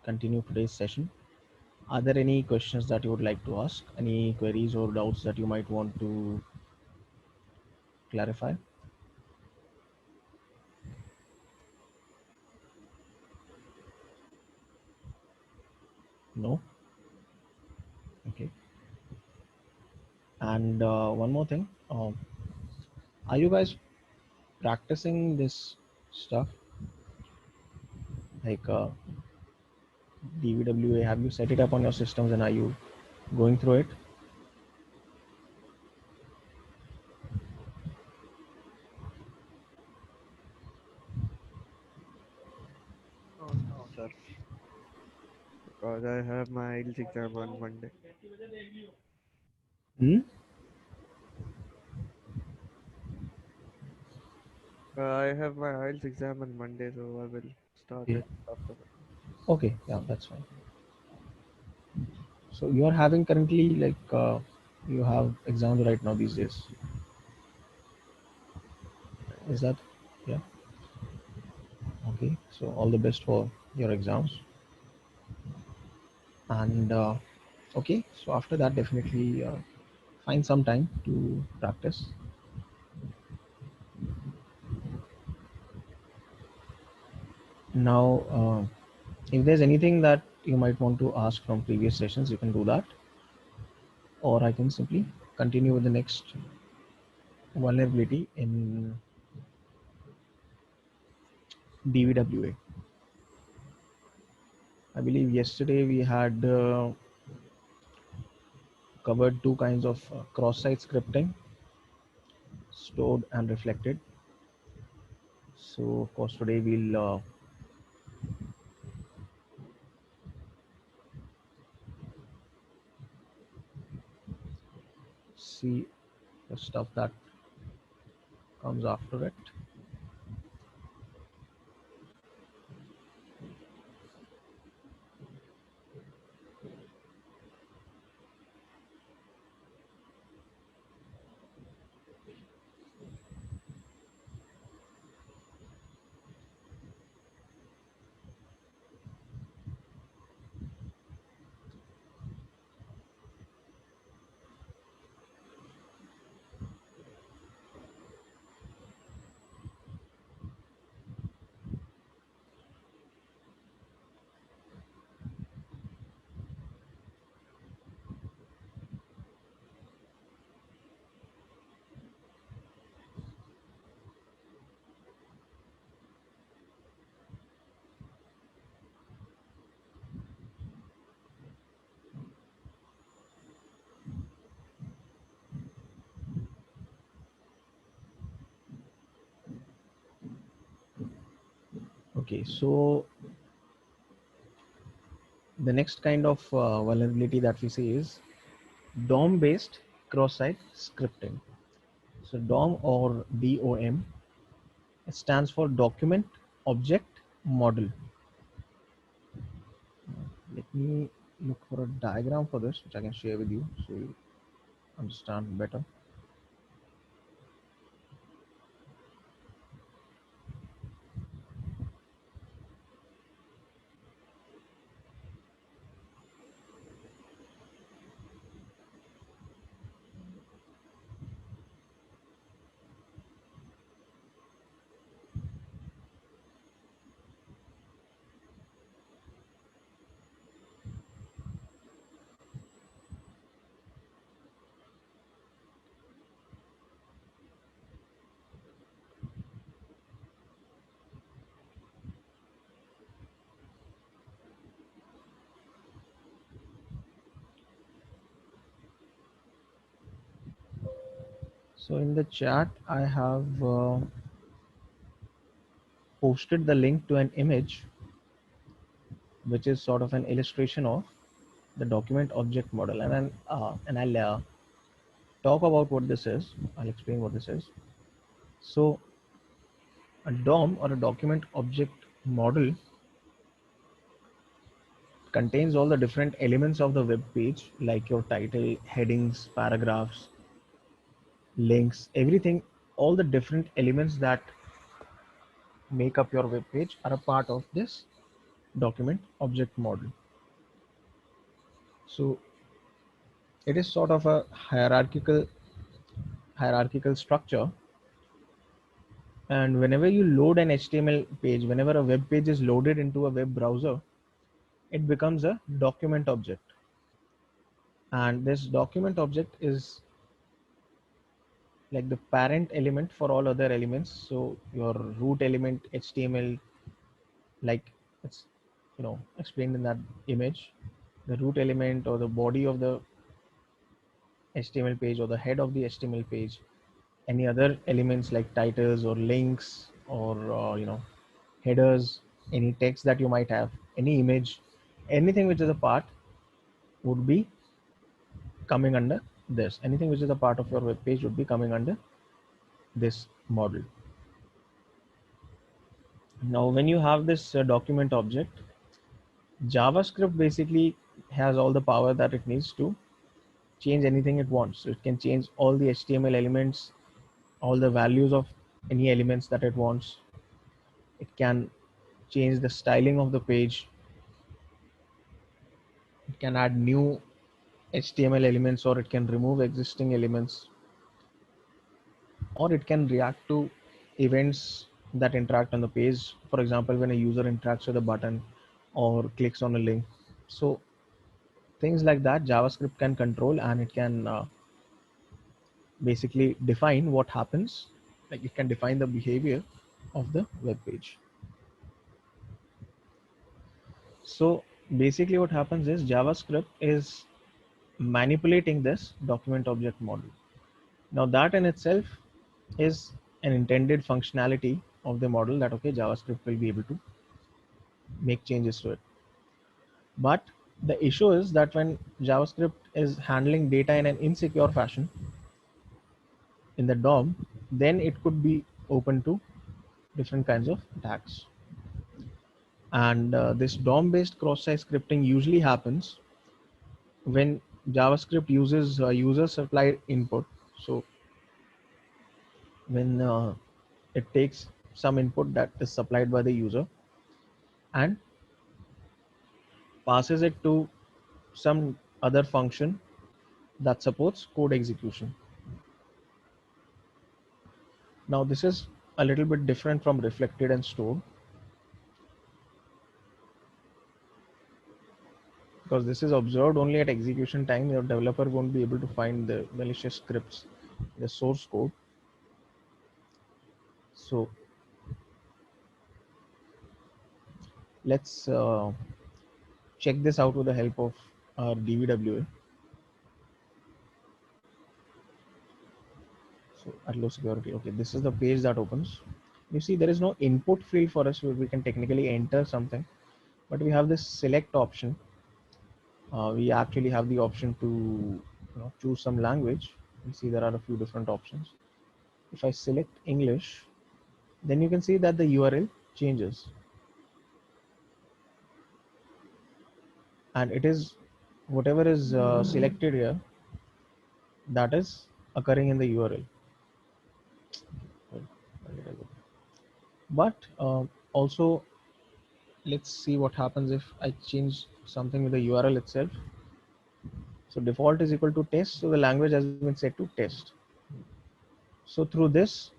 continue today's session. Are there any questions that you would like to ask? Any queries or doubts that you might want to clarify? No? Okay. And one more thing. Are you guys practicing this stuff? Like DVWA, have you set it up on your systems and are you going through it? No, sir. Because I have my IELTS exam on Monday. Hmm? I have my IELTS exam on Monday, so I will start Okay. it after that. Okay, yeah, that's fine. So you are having currently like you have exams right now these days. Is that? Yeah. Okay. So all the best for your exams. And okay. So after that, definitely find some time to practice. Now, if there's anything that you might want to ask from previous sessions, you can do that, or I can simply continue with the next vulnerability in DVWA. I believe yesterday we had covered two kinds of cross-site scripting, stored and reflected. So of course today we'll see the stuff that comes after it. Okay, so the next kind of vulnerability that we see is DOM based cross-site scripting. So DOM or DOM, it stands for Document Object Model. Let me look for a diagram for this, which I can share with you so you understand better. So in the chat, I have posted the link to an image, which is sort of an illustration of the document object model, and I'll talk about what this is. I'll explain what this is. So a DOM or a document object model contains all the different elements of the web page, like your title, headings, paragraphs, links, everything. All the different elements that make up your web page are a part of this document object model. So it is sort of a hierarchical structure, and whenever you load an HTML page, whenever a web page is loaded into a web browser, it becomes a document object. And this document object is like the parent element for all other elements. So your root element HTML, like it's explained in that image, the root element or the body of the HTML page or the head of the HTML page, any other elements like titles or links or headers, any text that you might have, any image, anything which is a part would be coming under this. Anything which is a part of your web page would be coming under this model. Now, when you have this document object, JavaScript basically has all the power that it needs to change anything it wants. So it can change all the HTML elements, all the values of any elements that it wants. It can change the styling of the page. It can add new HTML elements, or it can remove existing elements, or it can react to events that interact on the page. For example, when a user interacts with a button or clicks on a link. So things like that JavaScript can control, and it can basically define what happens. Like it can define the behavior of the web page. So basically what happens is JavaScript is manipulating this document object model. Now that in itself is an intended functionality of the model, that okay, JavaScript will be able to make changes to it. But the issue is that when JavaScript is handling data in an insecure fashion in the DOM, then it could be open to different kinds of attacks. And this DOM based cross-site scripting usually happens when JavaScript uses user supplied input. So when it takes some input that is supplied by the user and passes it to some other function that supports code execution. Now this is a little bit different from reflected and stored, because this is observed only at execution time. Your developer won't be able to find the malicious scripts, the source code. So let's check this out with the help of our DVWA. So at low security, okay, this is the page that opens. You see there is no input field for us where we can technically enter something, but we have this select option. We actually have the option to choose some language. You see there are a few different options. If I select English, then you can see that the URL changes, and it is whatever is selected here that is occurring in the URL. But also let's see what happens if I change something with the URL itself. So default is equal to test, so the language has been set to test. So through this,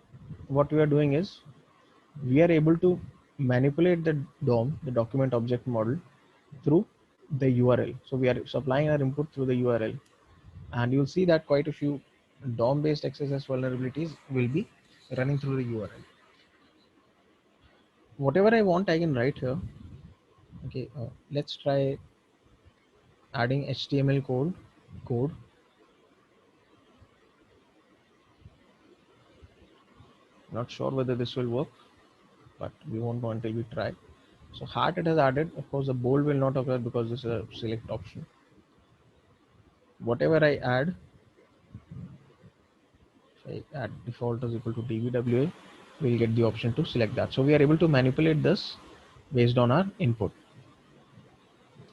what we are doing is we are able to manipulate the DOM, the document object model, through the URL. So we are supplying our input through the URL, and you'll see that quite a few DOM based XSS vulnerabilities will be running through the URL. Whatever I want, I can write here. Okay, let's try adding HTML code. Not sure whether this will work, but we won't know until we try. So heart it has added. Of course, the bold will not occur because this is a select option. Whatever I add, if I add default is equal to DVWA, we'll get the option to select that. So we are able to manipulate this based on our input.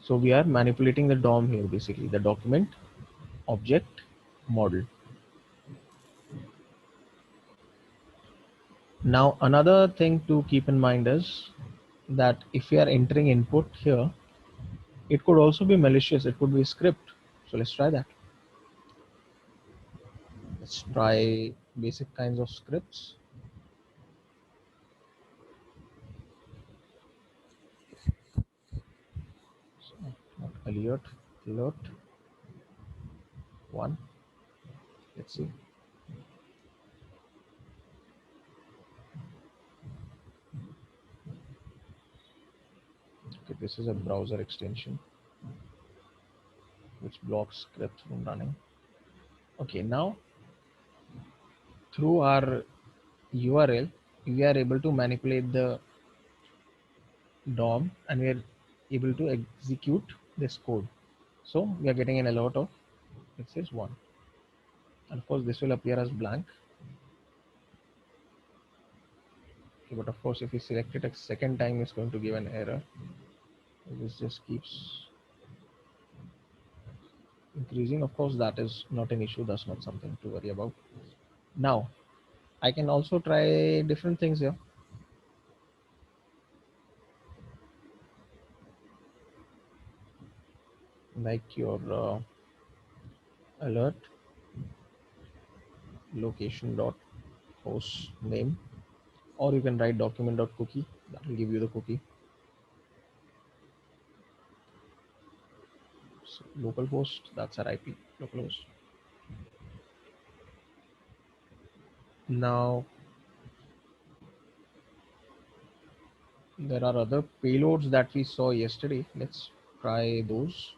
So we are manipulating the DOM here, basically the document object model. Now another thing to keep in mind is that if we are entering input here, it could also be malicious. It could be a script. So let's try that. Let's try basic kinds of scripts. So, not alert one. Let's see. Okay, this is a browser extension which blocks scripts from running. Okay, now through our URL, we are able to manipulate the DOM and we are able to execute this code. So we are getting an alert of, it says 1. And of course, this will appear as blank. Okay, but of course, if we select it a second time, it's going to give an error. This just keeps increasing. Of course, that is not an issue. That's not something to worry about. Now, I can also try different things here. Like your alert location dot host name, or you can write document dot cookie. That will give you the cookie. So localhost, that's our IP, localhost. Now there are other payloads that we saw yesterday. Let's try those.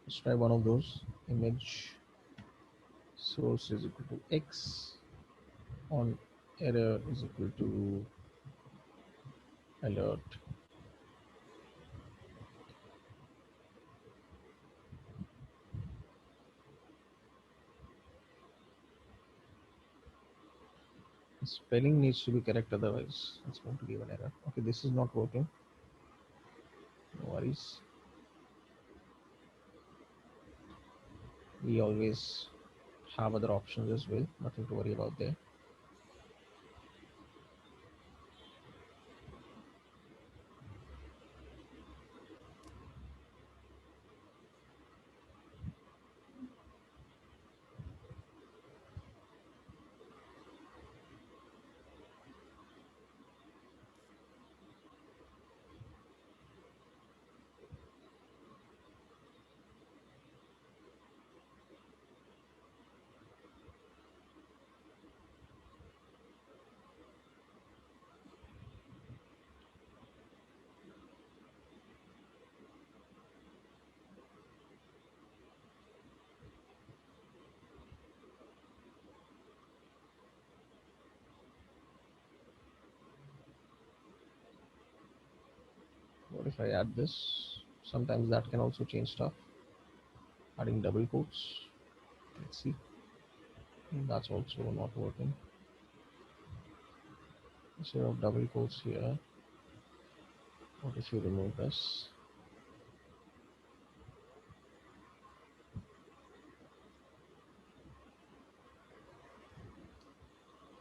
Let's try one of those. Image source is equal to X, on error is equal to alert. Spelling needs to be correct, otherwise it's going to give an error. Okay, this is not working. No worries. We always have other options as well. Nothing to worry about there. What if I add this? Sometimes that can also change stuff. Adding double quotes. Let's see. That's also not working. Instead of double quotes here, what if you remove this?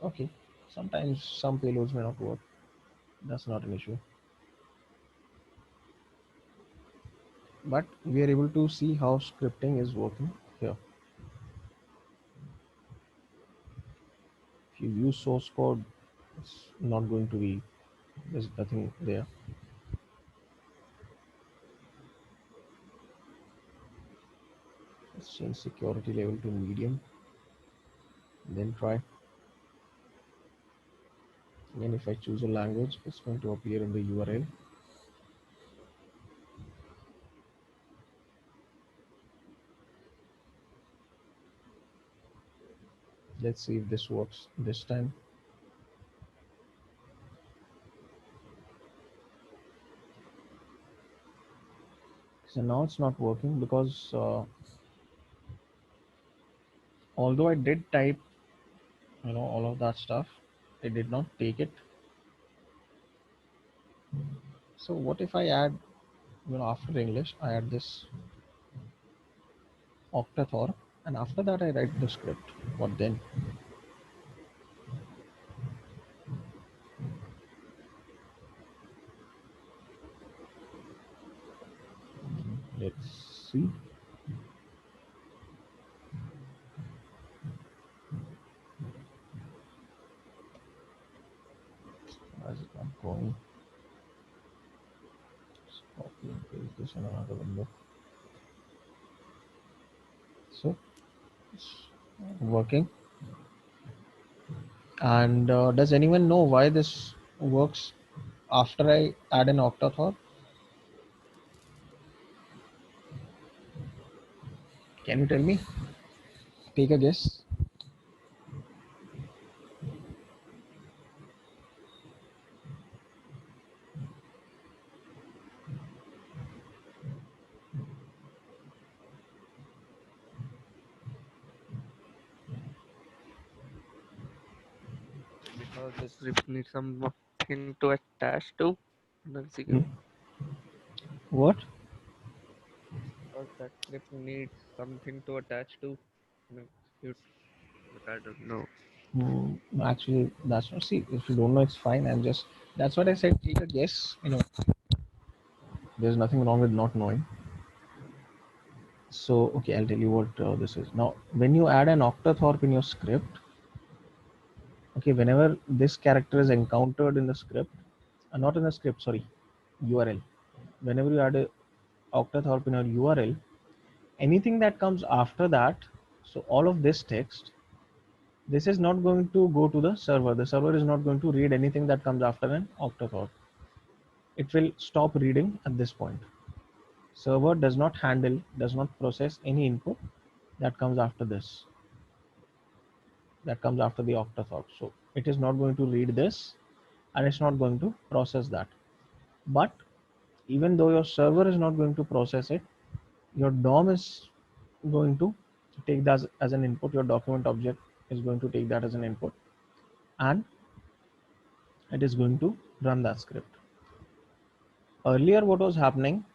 Okay, sometimes some payloads may not work. That's not an issue. But we are able to see how scripting is working here. If you use source code, it's not going to be, there's nothing there. Let's change security level to medium, then try. Again, if I choose a language, it's going to appear in the URL. Let's see if this works this time. So now it's not working because although I did type, all of that stuff, it did not take it. So what if I add, after English, I add this octathor, and after that I write the script. What then? Let's see. Why is it not going? Let's copy and paste this in another window. So it's working. And does anyone know why this works after I add an octathor? Can you tell me? Take a guess. Because the script needs something to attach to the Hmm. execute. What? Because that script needs something to attach to and execute. But I don't know. Actually, that's not. See, if you don't know, it's fine. I'm just. That's what I said. Take a guess. There's nothing wrong with not knowing. So, okay, I'll tell you what this is. Now, when you add an octathorpe in your script, okay, whenever this character is encountered in the script, not in the script, sorry, URL. Whenever you add a octathorpe in your URL, anything that comes after that, so all of this text, this is not going to go to the server. The server is not going to read anything that comes after an octathorpe. It will stop reading at this point. Server does not handle, does not process any input that comes after this, that comes after the octathorpe. So it is not going to read this and it's not going to process that. But even though your server is not going to process it, your DOM is going to take that as an input. Your document object is going to take that as an input and it is going to run that script. Earlier, what was happening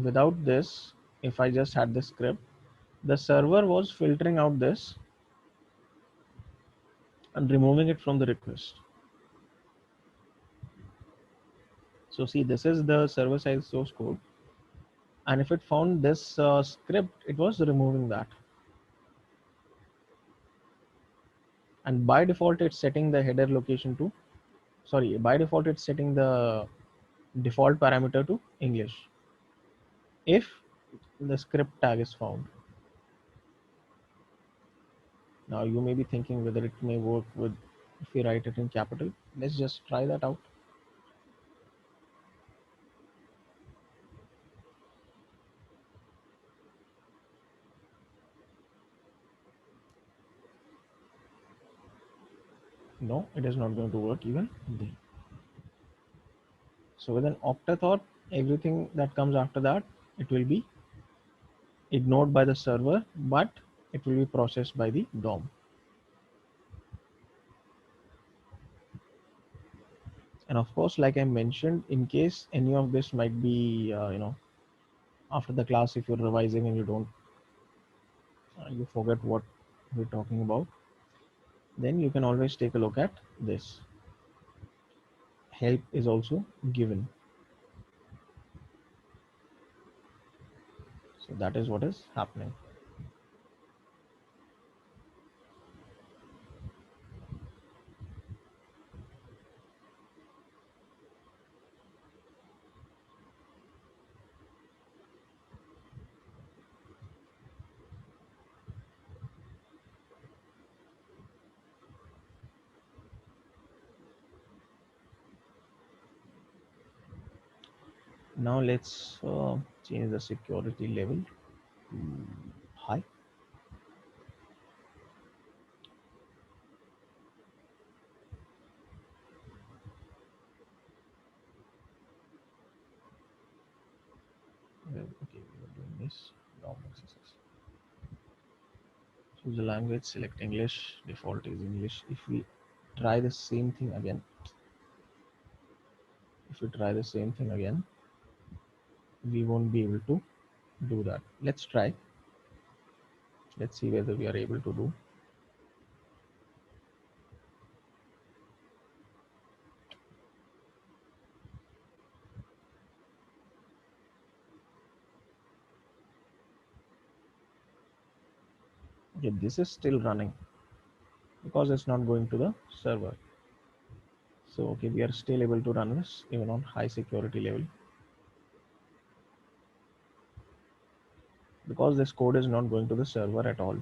without this, if I just had this script, the server was filtering out this and removing it from the request. So see, this is the server side source code. And if it found this script, it was removing that. And by default, it's setting the header location to, sorry, by default, it's setting the default parameter to English if the script tag is found. Now you may be thinking whether it may work with if we write it in capital. Let's just try that out. No, it is not going to work even then. So with an octathorpe, everything that comes after that, it will be ignored by the server, but it will be processed by the DOM. And of course, like I mentioned, in case any of this might be, after the class, if you're revising and you don't, you forget what we're talking about, then you can always take a look at this. Help is also given. So that is what is happening. Now let's change the security level to high. Okay, we are doing this. DOM accesses. Choose the language, select English. Default is English. If we try the same thing again, we won't be able to do that. Let's try. Let's see whether we are able to do. Okay, this is still running because it's not going to the server. So okay, we are still able to run this even on high security level because this code is not going to the server at all.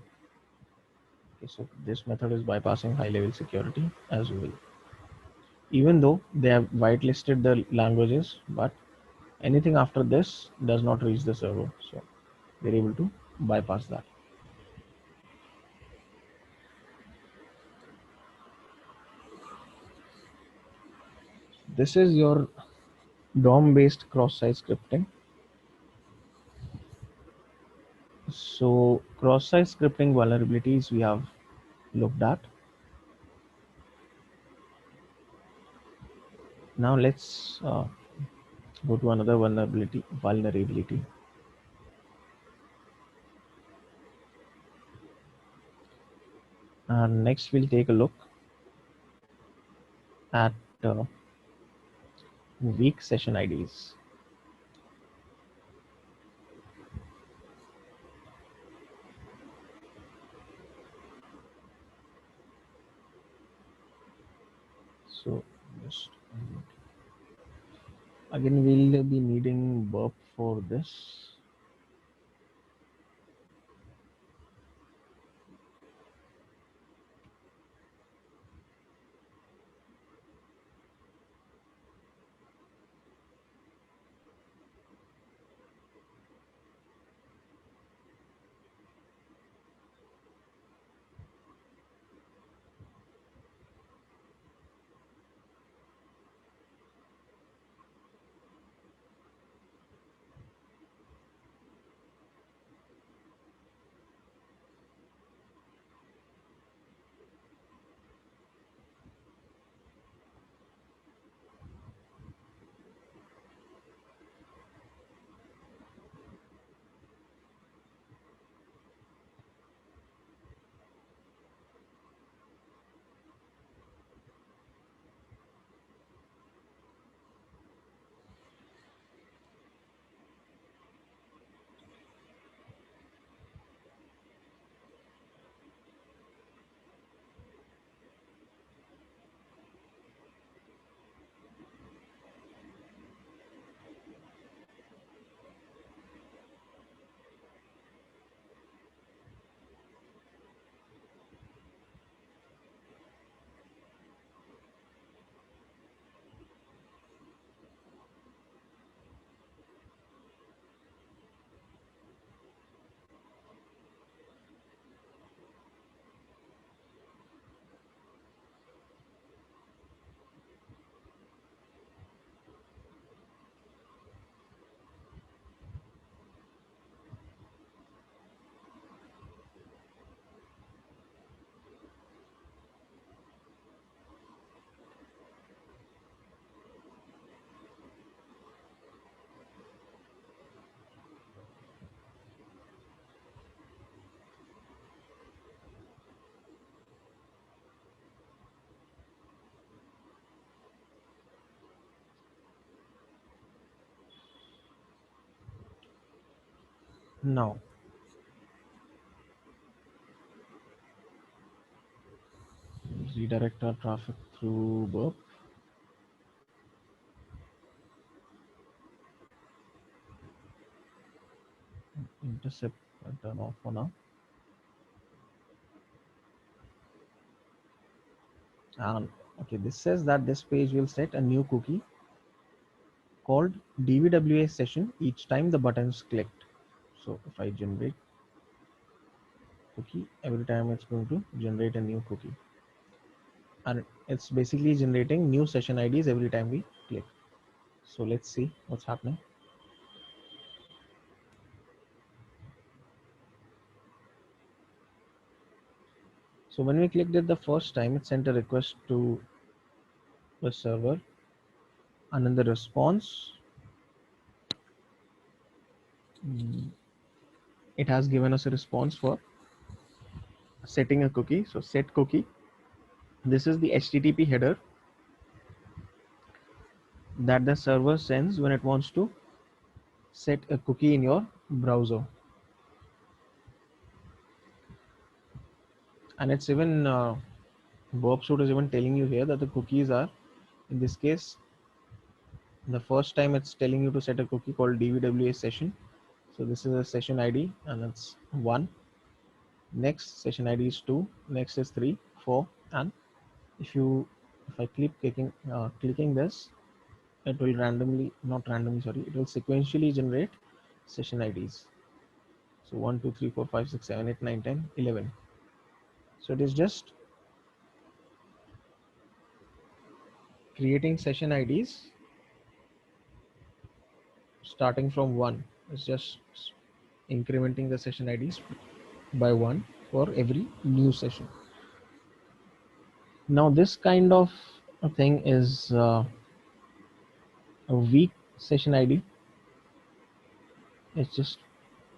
Okay, so this method is bypassing high level security as well. Even though they have whitelisted the languages, but anything after this does not reach the server. So we're able to bypass that. This is your DOM based cross-site scripting. So cross-site scripting vulnerabilities we have looked at. Now let's go to another vulnerability. And next we'll take a look at weak session IDs. So just again we'll be needing burp for this. Now redirect our traffic through burp. Intercept and turn off for now. And okay, this says that this page will set a new cookie called DVWA session each time the button is clicked. So if I generate cookie, every time it's going to generate a new cookie. And it's basically generating new session IDs every time we click. So let's see what's happening. So when we clicked it the first time, it sent a request to the server, and in the response, it has given us a response for setting a cookie. So set cookie. This is the HTTP header that the server sends when it wants to set a cookie in your browser. And it's even Bob Suit is even telling you here that the cookies are, in this case, the first time it's telling you to set a cookie called dvwa session. So this is a session id and it's 1. Next session id is 2. Next is 3, 4, and if I keep clicking this, it will randomly, not randomly, sorry, it will sequentially generate session ids. So 1, 2, 3, 4, 5, 6, 7, 8, 9, 10, 11. So it is just creating session ids starting from 1. It's just incrementing the session ids by 1 for every new session. Now this kind of a thing is a weak session id. It's just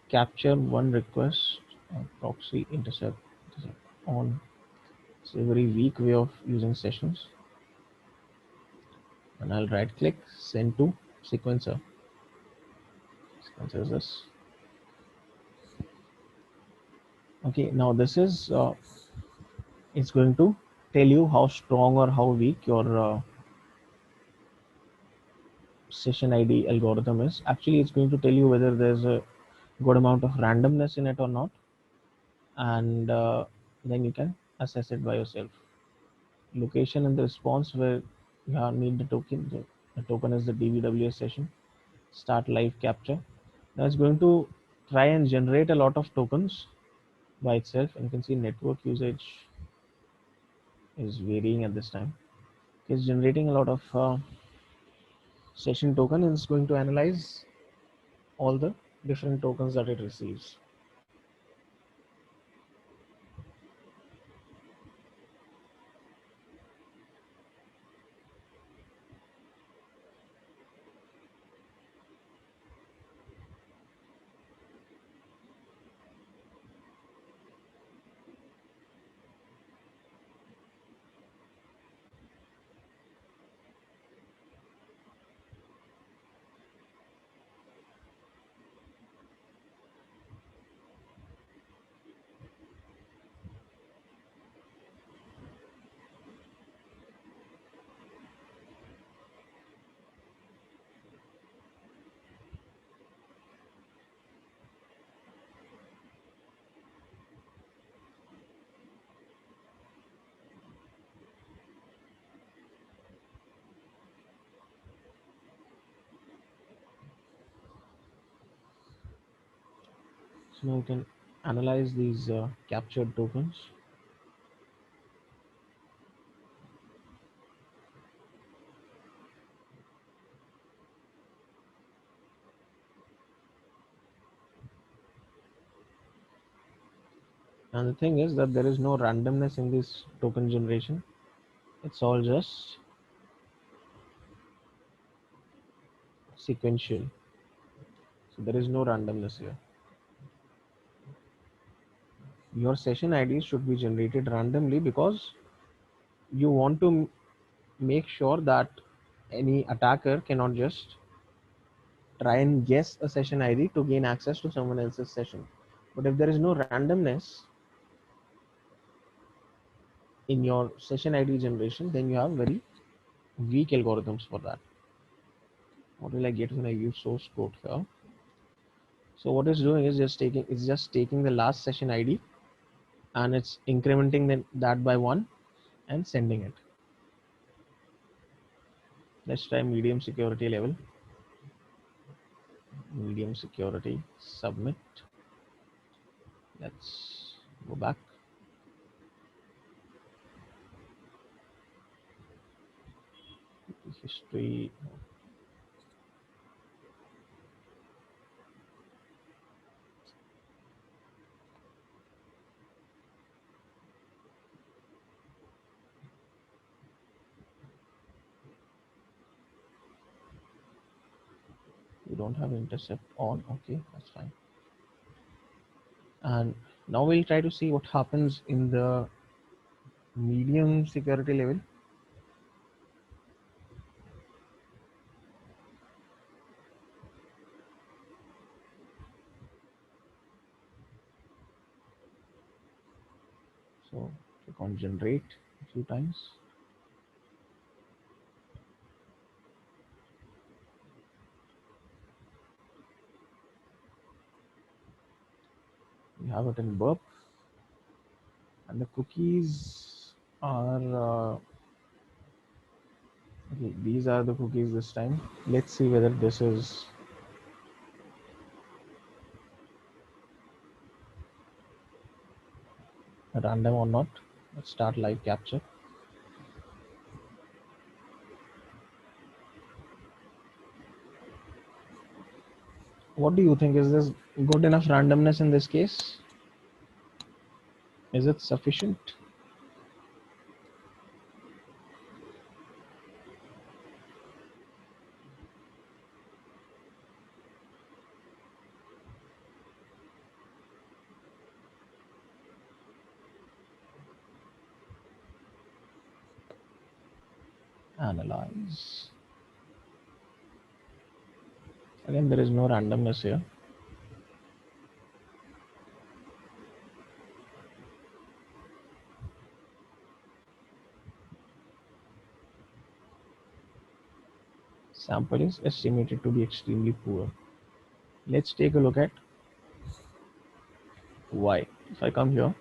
capture one request, proxy intercept on. It's a very weak way of using sessions. And I'll right click, send to sequencer. Sequencer is this. Okay, now this is it's going to tell you how strong or how weak your session id algorithm is. Actually, it's going to tell you whether there's a good amount of randomness in it or not, and then you can assess it by yourself. Location and the response where you need the token. The token is the dvwa session. Start live capture. Now it's going to try and generate a lot of tokens by itself, and you can see network usage is varying at this time. It's generating a lot of session token, and it's going to analyze all the different tokens that it receives. So now you can analyze these captured tokens. And the thing is that there is no randomness in this token generation. It's all just sequential. So there is no randomness here. Your session IDs should be generated randomly because you want to make sure that any attacker cannot just try and guess a session ID to gain access to someone else's session. But if there is no randomness in your session ID generation, then you have very weak algorithms for that. What will I get when I use source code here? So what it's doing is just taking the last session ID and it's incrementing that by 1 and sending it. Let's try medium security level. Medium security, submit. Let's go back. History. We don't have intercept on. Okay, that's fine. And now we'll try to see what happens in the medium security level. So click on generate a few times. We have it in burp, and the cookies are okay. These are the cookies this time. Let's see whether this is random or not. Let's start live capture. What do you think? Is this good enough randomness in this case? Is it sufficient? Analyze. Again, there is no randomness here. Sample is estimated to be extremely poor. Let's take a look at why. If I come here,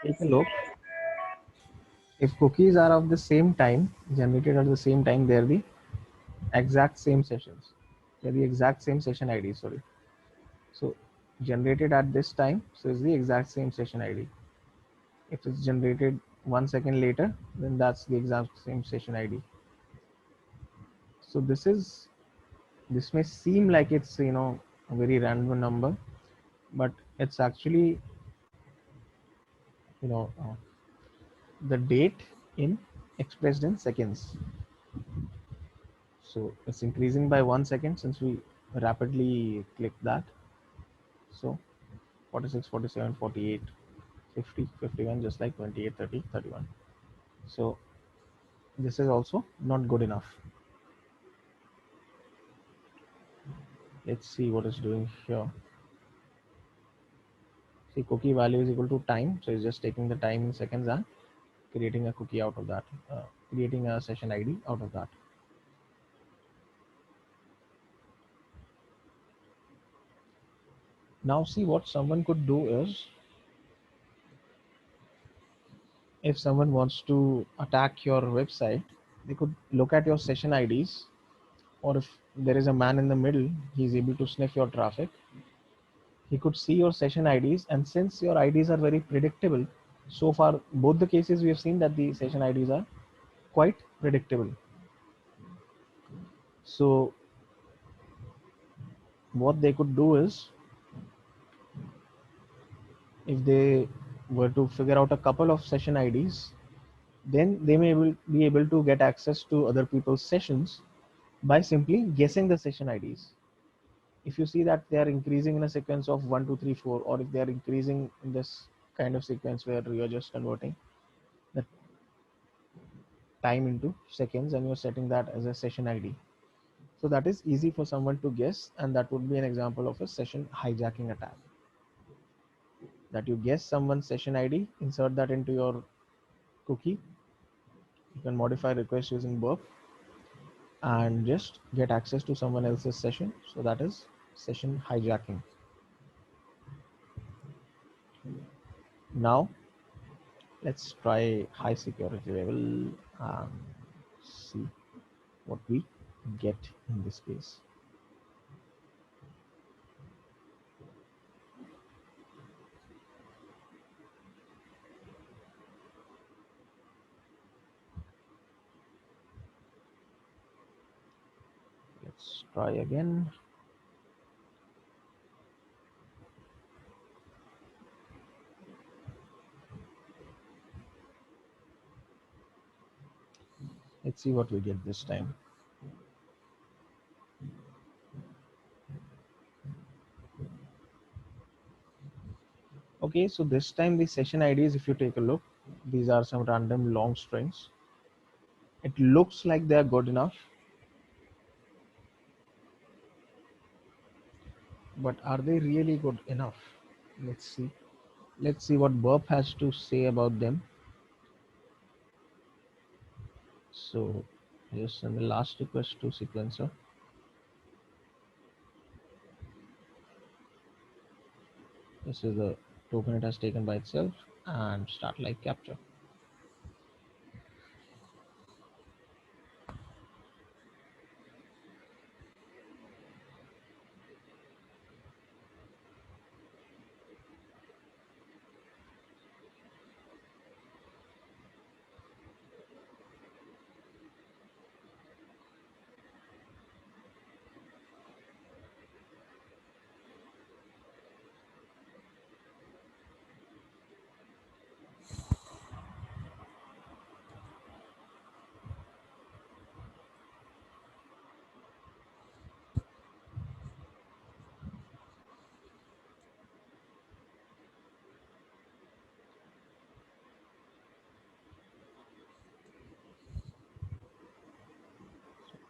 take a look. If cookies are of the same time, generated at the same time, they're the exact same sessions. They're the exact same session ID, sorry. So generated at this time, so it's the exact same session ID. If it's generated 1 second later, then that's the exact same session ID. So this may seem like it's a very random number, but it's actually you know uh, the date in expressed in seconds. So it's increasing by 1 second since we rapidly click that. So 46, 47, 48, 50, 51, just like 28, 30, 31. So this is also not good enough. Let's see what it's doing here. See, cookie value is equal to time. So it's just taking the time in seconds and creating a cookie out of that, creating a session ID out of that. Now see, what someone could do is, if someone wants to attack your website, they could look at your session IDs, or if there is a man in the middle, he's able to sniff your traffic. He could see your session IDs, and since your IDs are very predictable, so far both the cases we have seen that the session IDs are quite predictable. So what they could do is, if they were to figure out a couple of session IDs, then they may be able to get access to other people's sessions by simply guessing the session IDs. If you see that they are increasing in a sequence of 1, 2, 3, 4, or if they are increasing in this kind of sequence where you're just converting the time into seconds and you're setting that as a session ID. So that is easy for someone to guess, and that would be an example of a session hijacking attack. That you guess someone's session ID, insert that into your cookie. You can modify request using burp and just get access to someone else's session. So that is session hijacking. Now let's try high security level and see what we get in this case. Let's try again. Let's see what we get this time. Okay, so this time the session IDs, if you take a look, these are some random long strings. It looks like they are good enough, but are they really good enough? Let's see. Let's see what Burp has to say about them. So here's send the last request to sequencer. This is the token it has taken by itself and start live capture.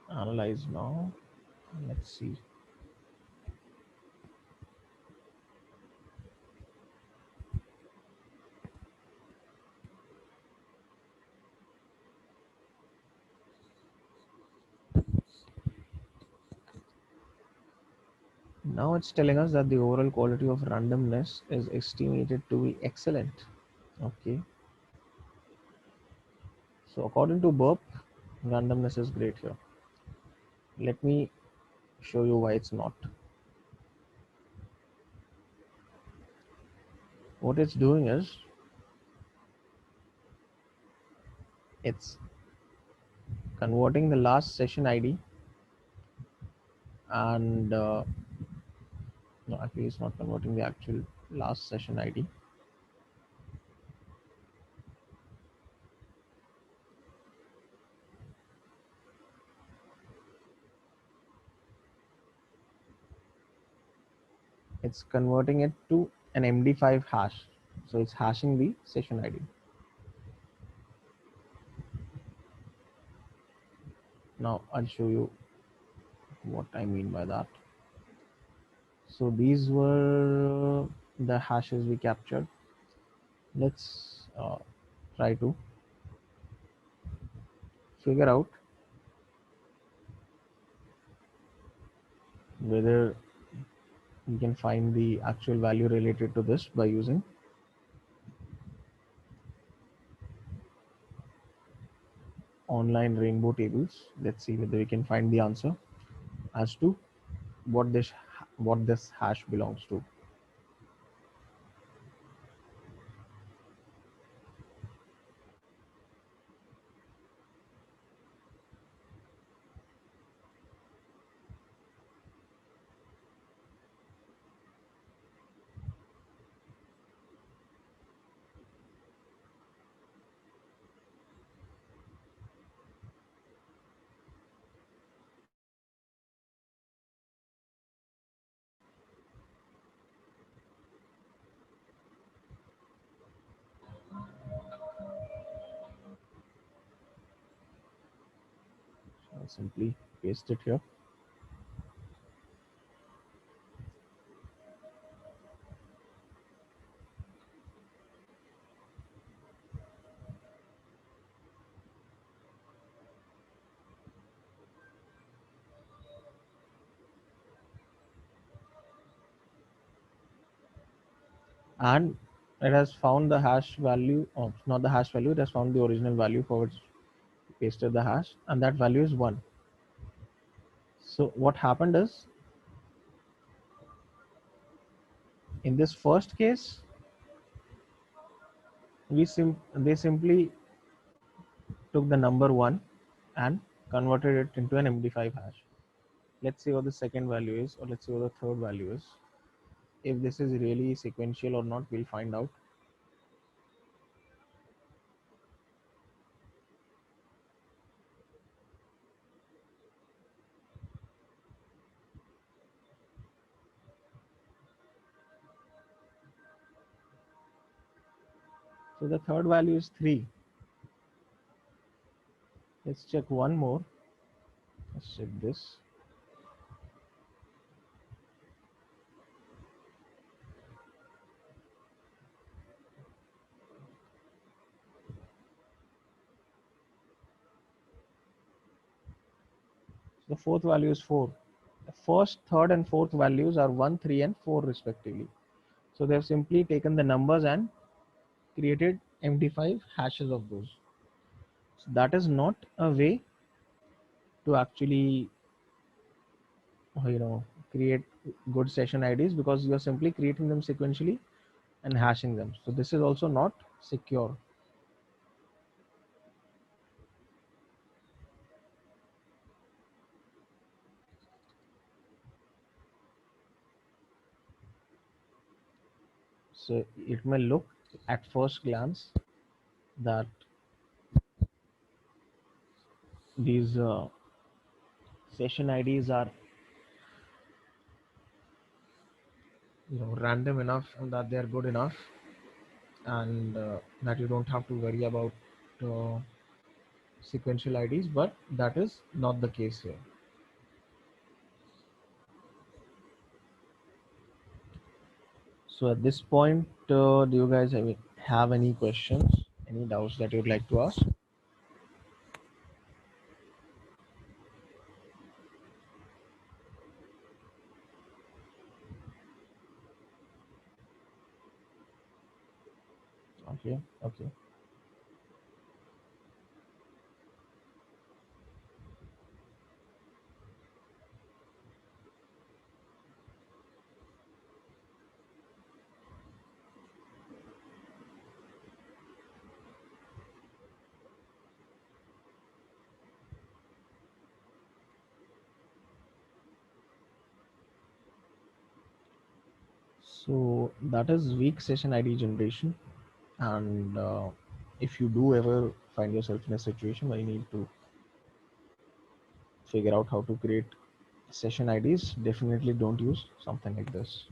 Analyze now. Let's see. Now it's telling us that the overall quality of randomness is estimated to be excellent. Okay. So according to Burp, randomness is great here. Let me show you why it's not. What it's doing is it's converting the last session ID and no, actually it's not converting the actual last session ID. It's converting it to an MD5 hash. So it's hashing the session ID. Now I'll show you what I mean by that. So these were the hashes we captured. Let's try to figure out whether we can find the actual value related to this by using online rainbow tables. Let's see whether we can find the answer as to what this hash belongs to. I'll simply paste it here. And it has found the hash value, or not the hash value, it has found the original value for which pasted the hash, and that value is 1. So what happened is, in this first case, they simply took the number 1 and converted it into an MD5 hash. Let's see what the second value is, or let's see what the third value is. If this is really sequential or not, we'll find out. So the third value is 3. Let's check one more. Let's check this. The fourth value is 4. The first, third, and fourth values are 1, 3, and 4 respectively. So they have simply taken the numbers and created MD5 hashes of those. So that is not a way to actually, you know, create good session IDs, because you are simply creating them sequentially and hashing them. So this is also not secure. So it may look at first glance that these session IDs are, random enough, and that they are good enough, and that you don't have to worry about uh, sequential IDs, but that is not the case here. So at this point, do you guys have any questions, any doubts that you'd like to ask? Okay, okay. So that is weak session ID generation, and if you do ever find yourself in a situation where you need to figure out how to create session IDs, definitely don't use something like this.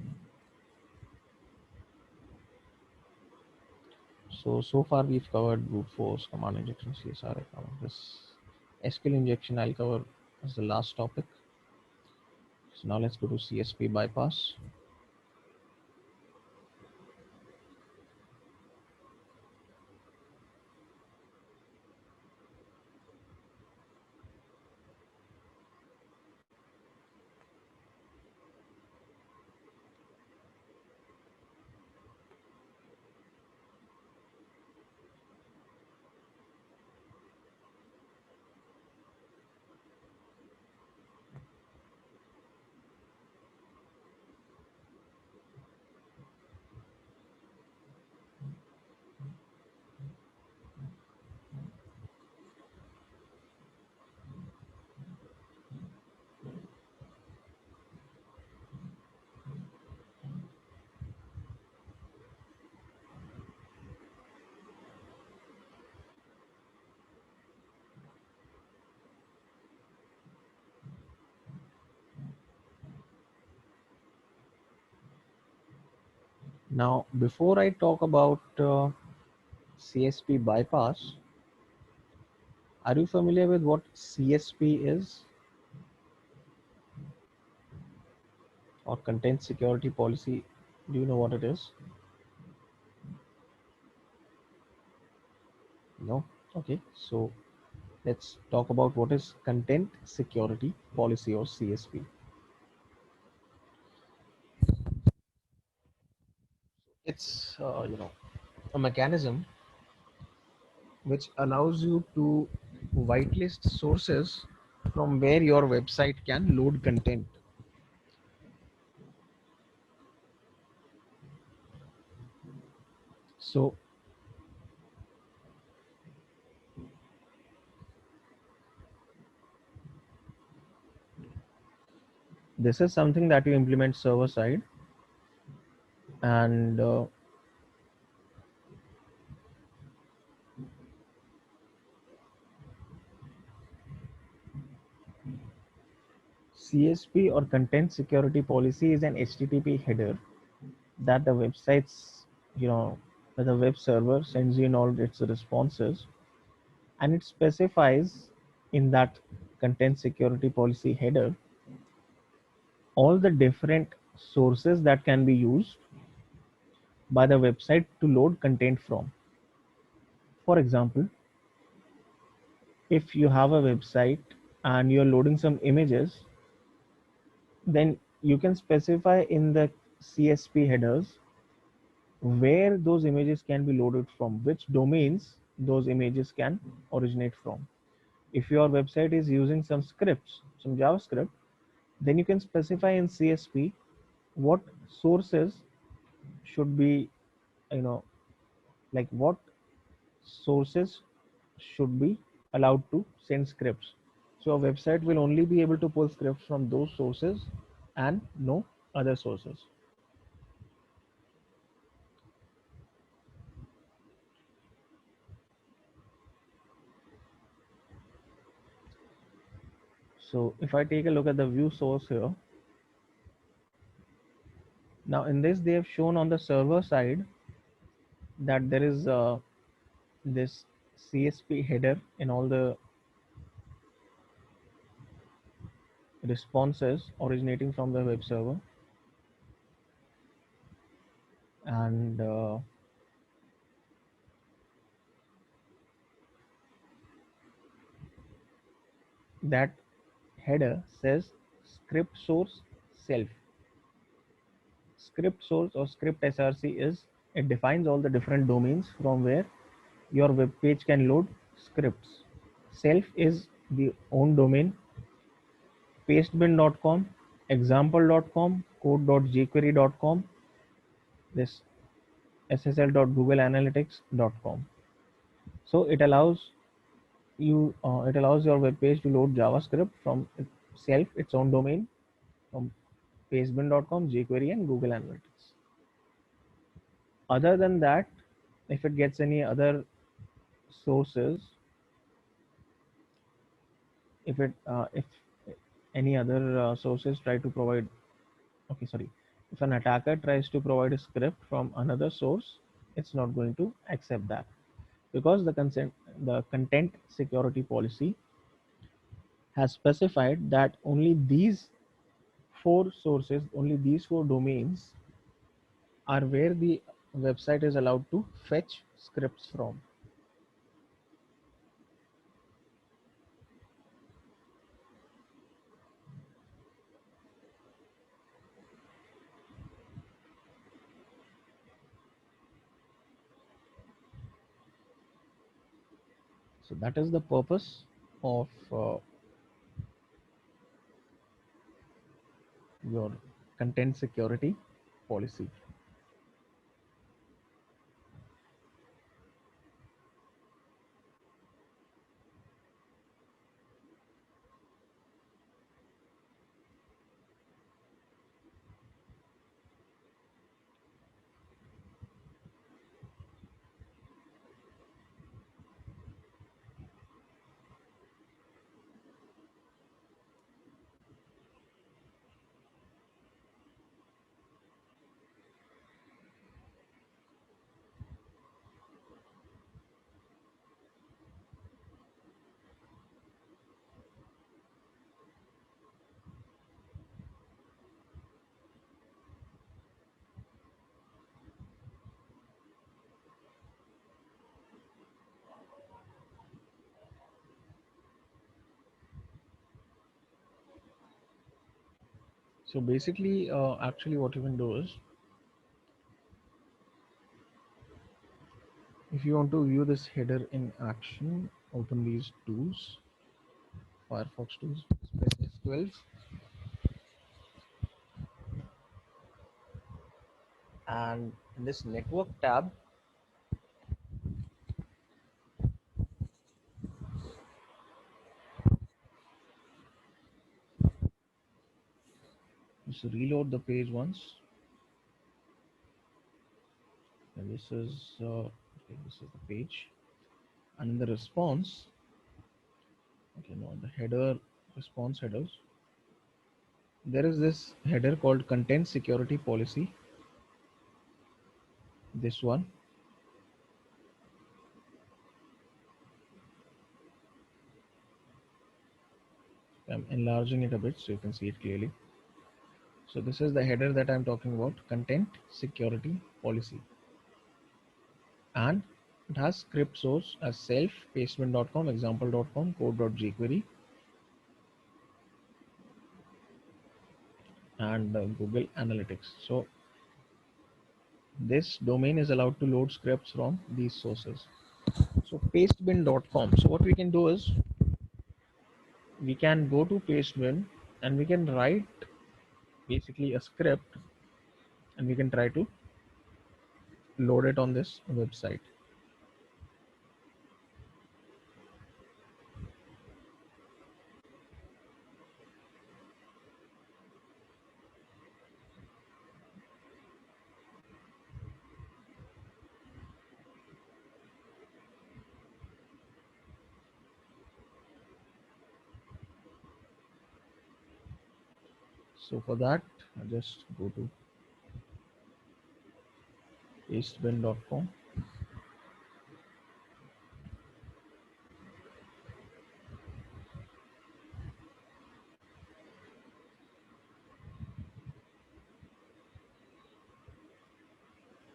So far we've covered brute force, command injection, CSR. I covered this SQL injection. I'll cover as the last topic. So now let's go to CSP bypass. Now, before I talk about CSP bypass, are you familiar with what CSP is, or content security policy? Do you know what it is? No? Okay. So let's talk about what is content security policy, or CSP. It's a mechanism which allows you to whitelist sources from where your website can load content. So this is something that you implement server side, and CSP, or content security policy, is an HTTP header that the websites, you know, where the web server sends in all its responses, and it specifies in that content security policy header all the different sources that can be used by the website to load content from. For example, if you have a website and you're loading some images, then you can specify in the CSP headers where those images can be loaded from, which domains those images can originate from. If your website is using some scripts, some JavaScript, then you can specify in CSP what sources should be, you know, like what sources should be allowed to send scripts. So a website will only be able to pull scripts from those sources and no other sources. So if I take a look at the view source here, now in this they have shown on the server side that there is this CSP header in all the responses originating from the web server, and that header says script source self. Script source or script src is, it defines all the different domains from where your web page can load scripts. Self is the own domain, pastebin.com, example.com, code.jquery.com, this ssl.googleanalytics.com. So it allows your web page to load JavaScript from itself, its own domain, from pastebin.com, jQuery, and Google Analytics. Other than that, if it gets any other sources, if any other sources try to provide, okay, sorry, if an attacker tries to provide a script from another source, it's not going to accept that, because the content security policy has specified that only these four sources, only these four domains are where the website is allowed to fetch scripts from. So that is the purpose of your content security policy. So basically, actually what you can do is, if you want to view this header in action, open these tools, Firefox tools, press F12, and in this network tab, just reload the page once, and this is okay, this is the page, and in the response, okay, no, the header, response headers, there is this header called content security policy, this one, I'm enlarging it a bit so you can see it clearly. So this is the header that I'm talking about, content security policy. And it has script source as self, pastebin.com, example.com, code.jquery, and Google Analytics. So this domain is allowed to load scripts from these sources. So pastebin.com. So what we can do is we can go to pastebin and we can write basically a script and we can try to load it on this website. So for that, I just go to pastebin.com.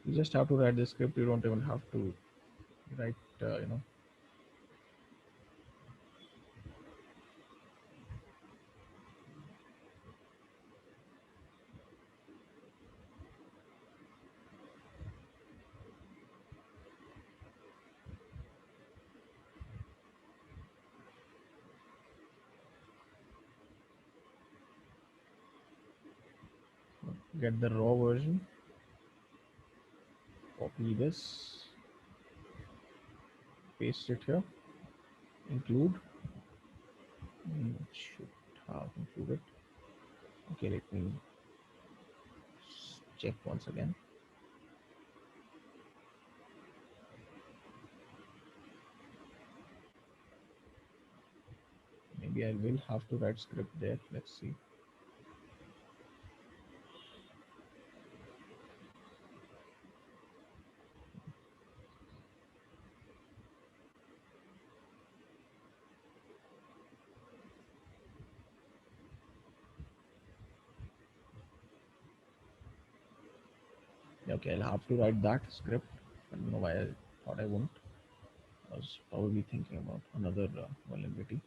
You just have to write the script. You don't even have to write, get the raw version, copy this, paste it here, include. It should have included. Okay, let me check once again. Maybe I will have to write script there. Let's see. Okay, I'll have to write that script. I don't know why I thought I won't. I was probably thinking about another vulnerability.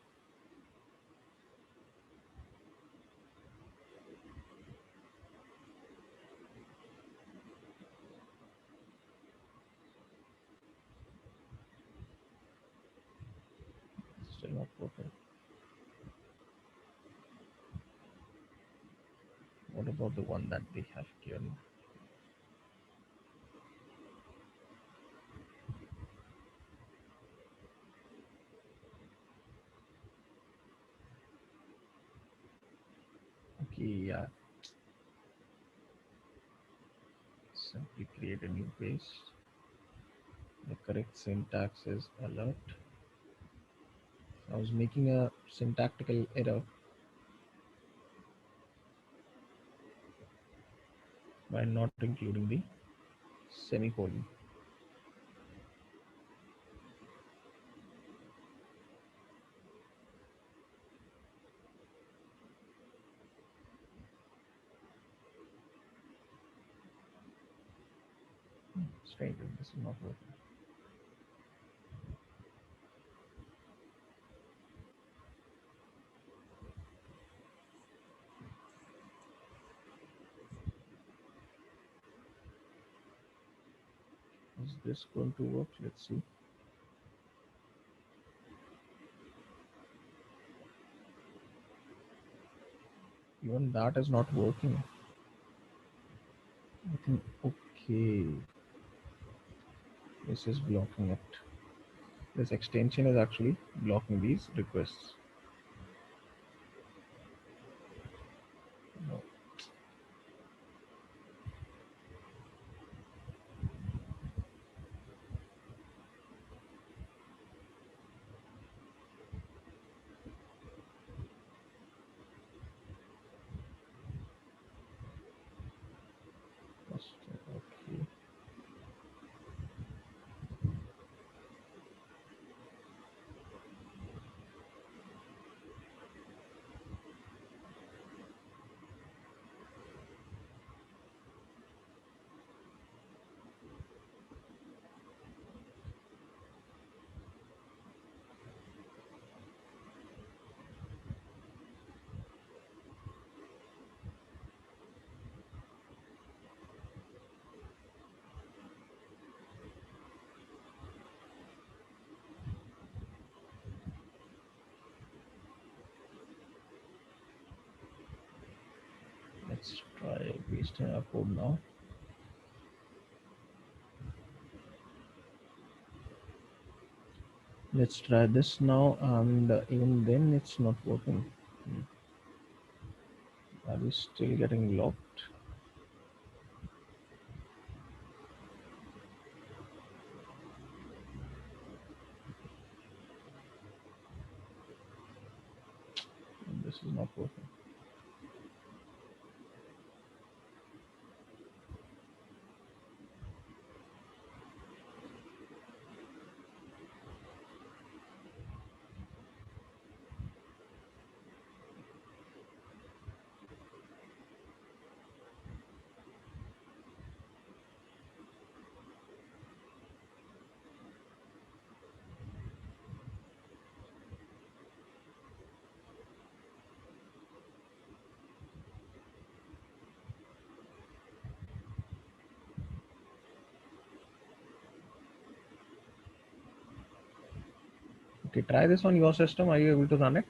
Still not working. What about the one that they have given? Okay, yeah. Simply create a new page. The correct syntax is alert. I was making a syntactical error by not including the semicolon. Strange, this is not working. Is this going to work? Let's see. Even that is not working. I think, okay, this is blocking it. This extension is actually blocking these requests. No. Okay. I pasting our code now. Let's try this now, and even then it's not working. Are we still getting locked? This is not working. Okay, try this on your system. Are you able to run it?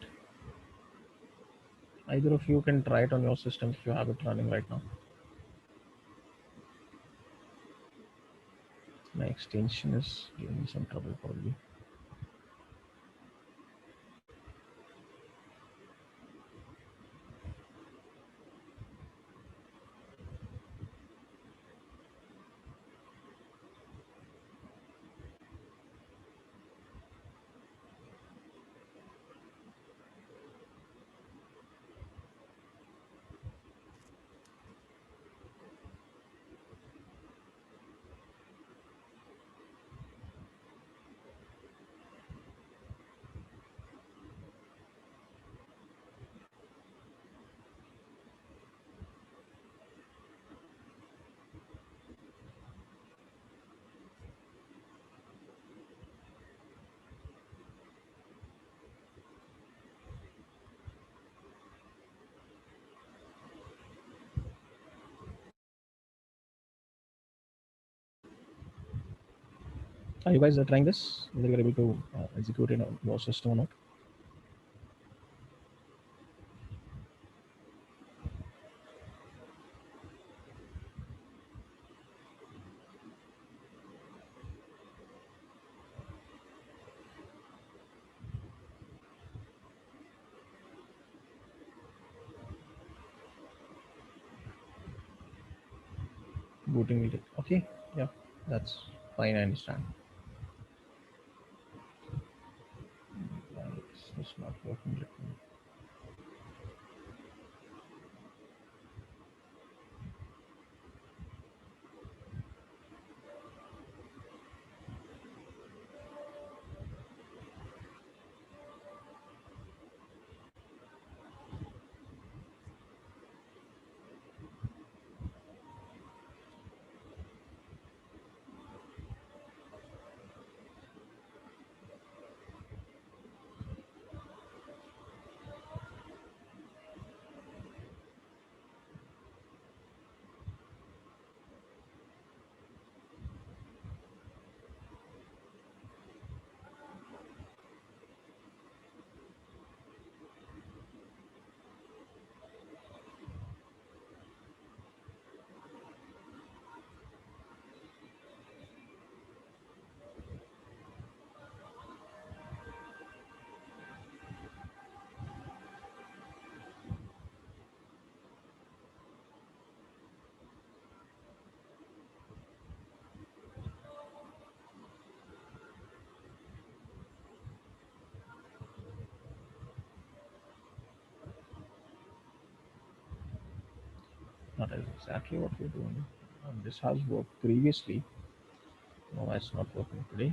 Either of you can try it on your system if you have it running right now. My extension is giving me some trouble probably. Are you guys trying this? Whether you're able to execute it on your system or not? Booting it. Okay, yeah, that's fine. I understand. It's not working. Let me. Not exactly what we're doing. This has worked previously. No, it's not working today.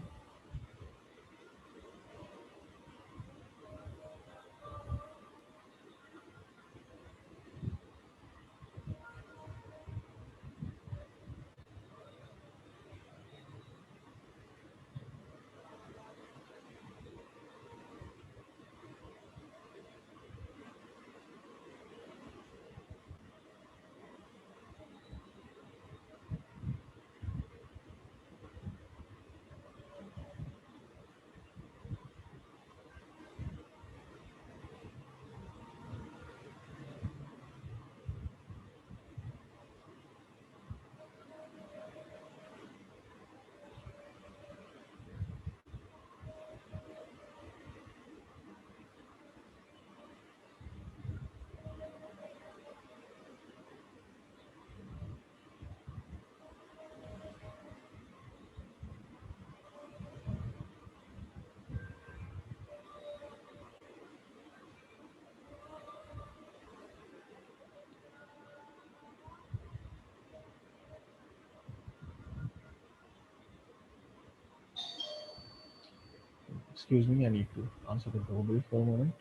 Excuse me, I need to answer the doorbell for a moment.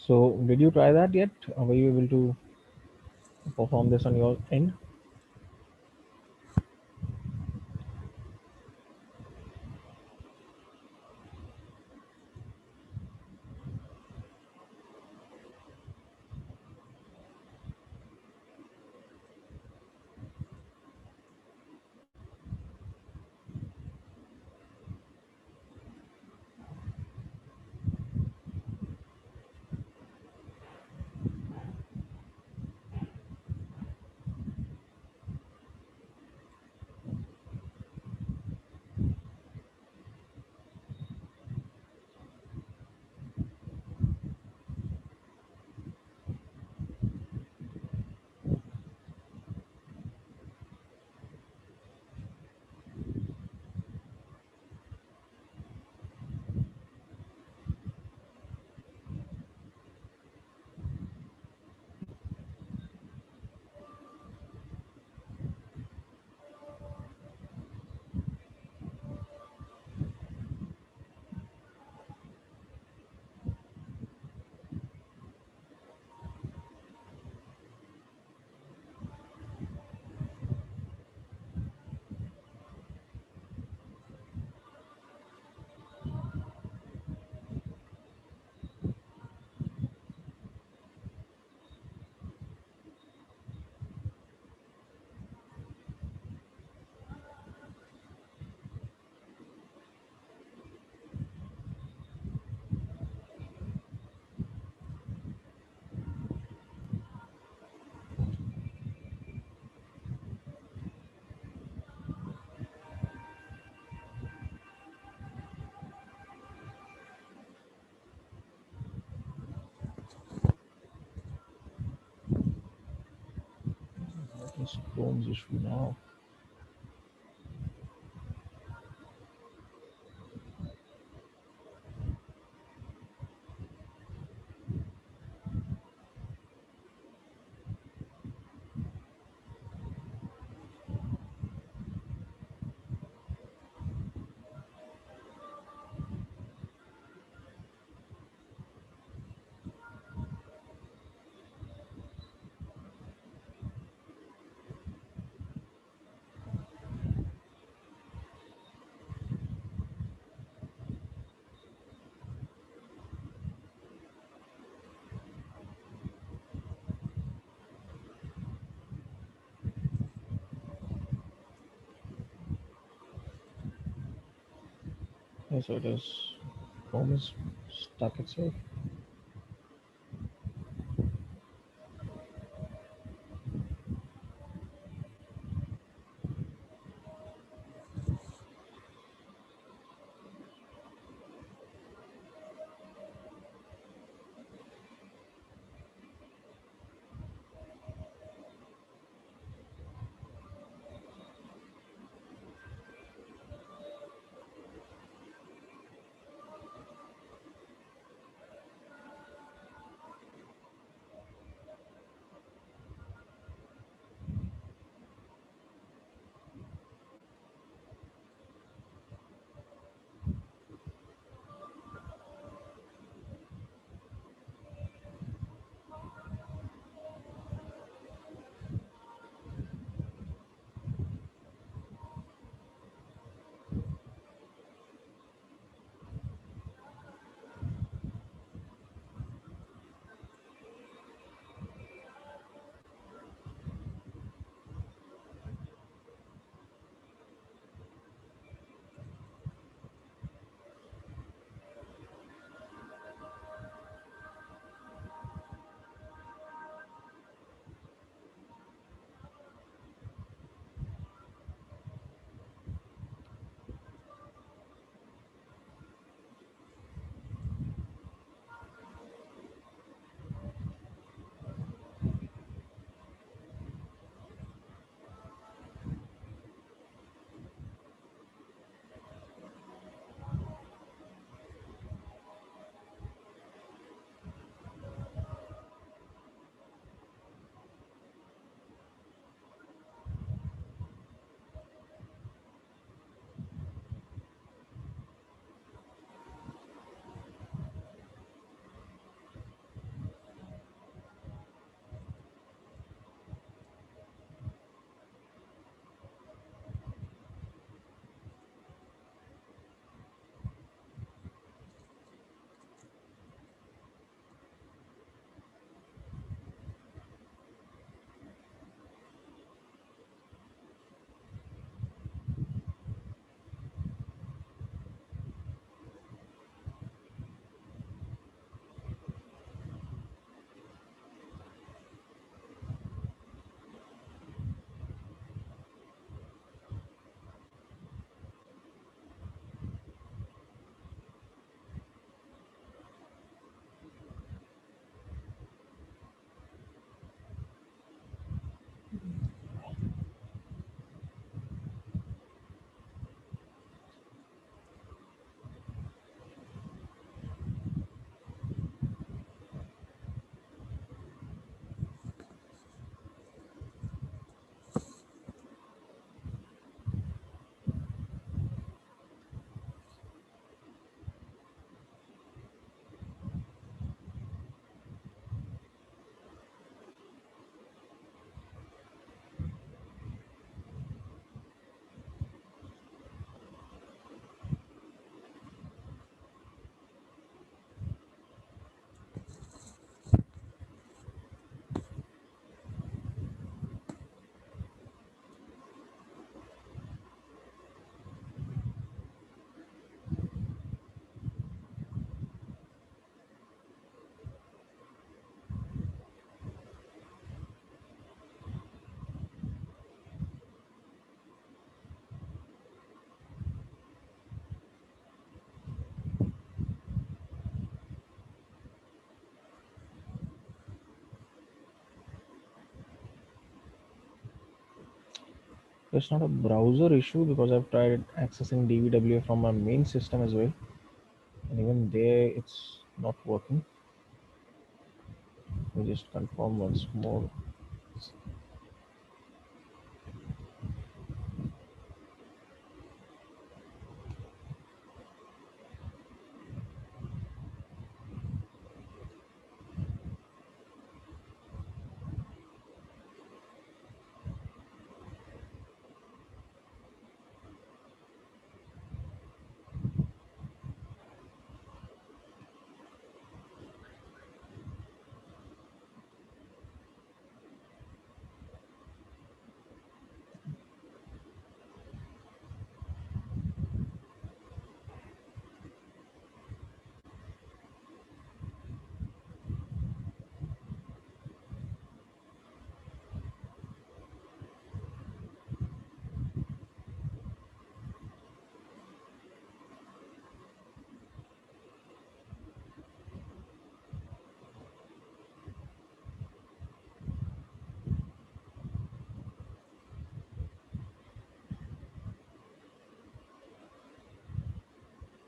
So, did you try that yet? Were you able to perform this on your end? What is Chrome's issue now? Okay, so it is Chrome is stuck itself. It's not a browser issue because I've tried accessing DVWA from my main system as well, and even there it's not working. Let me just confirm once more.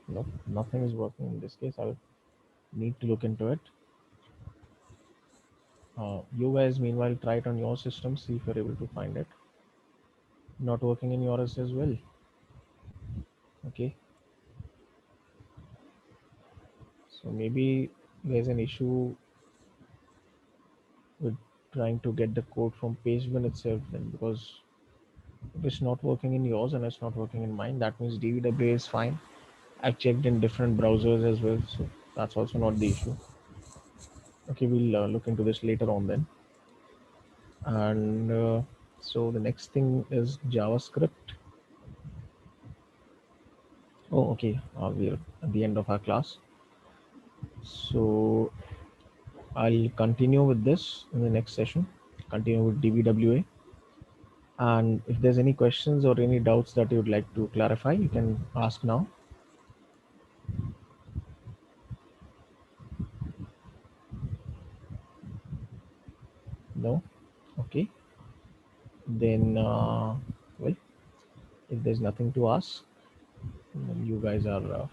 Nope, nothing is working in this case. I'll need to look into it. You guys, meanwhile, try it on your system, see if you're able to find it. Not working in yours as well. Okay, so maybe there's an issue with trying to get the code from pagevin itself, then, because if it's not working in yours and it's not working in mine, that means DVWA is fine. I've checked in different browsers as well, so that's also not the issue. Okay, we'll look into this later on then. And so the next thing is JavaScript. Oh, okay. We're at the end of our class. So I'll continue with this in the next session, continue with DBWA. And if there's any questions or any doubts that you'd like to clarify, you can ask now. No? Okay. Then, well, if there's nothing to ask, then you guys are